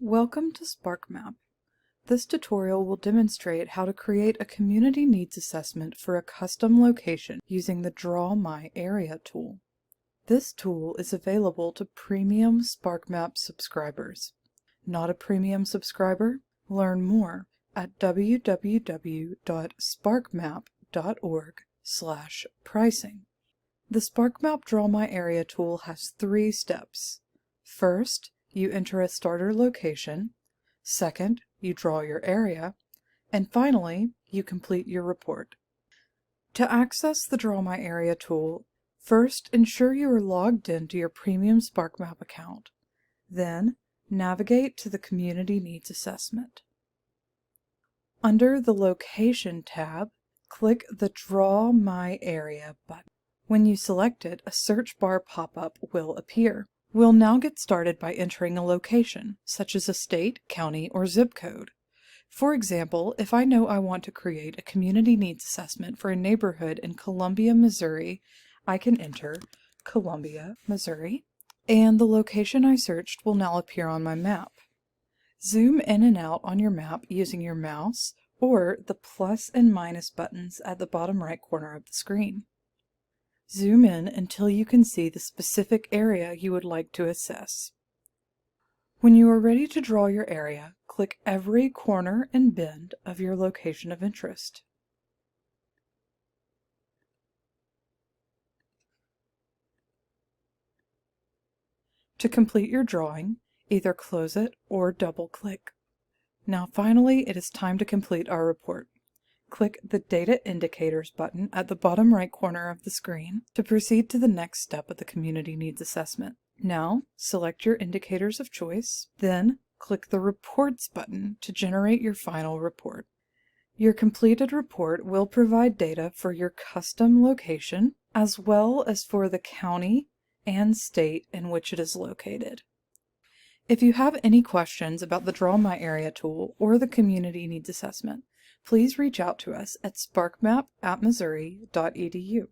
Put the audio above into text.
Welcome to SparkMap. This tutorial will demonstrate how to create a community needs assessment for a custom location using the Draw My Area tool. This tool is available to premium SparkMap subscribers. Not a premium subscriber? Learn more at www.sparkmap.org/pricing. The SparkMap Draw My Area tool has 3 steps. First, you enter a starter location. Second, you draw your area. And finally, you complete your report. To access the Draw My Area tool, first ensure you are logged into your premium SparkMap account. Then, navigate to the Community Needs Assessment. Under the Location tab, click the Draw My Area button. When you select it, a search bar pop-up will appear. We'll now get started by entering a location, such as a state, county, or zip code. For example, if I know I want to create a community needs assessment for a neighborhood in Columbia, Missouri, I can enter Columbia, Missouri, and the location I searched will now appear on my map. Zoom in and out on your map using your mouse or the plus and minus buttons at the bottom right corner of the screen. Zoom in until you can see the specific area you would like to assess. When you are ready to draw your area, click every corner and bend of your location of interest. To complete your drawing, either close it or double-click. Now finally, it is time to complete our report. Click the Data Indicators button at the bottom right corner of the screen to proceed to the next step of the Community Needs Assessment. Now, select your indicators of choice, then click the Reports button to generate your final report. Your completed report will provide data for your custom location, as well as for the county and state in which it is located. If you have any questions about the Draw My Area tool or the Community Needs Assessment, please reach out to us at sparkmap@missouri.edu.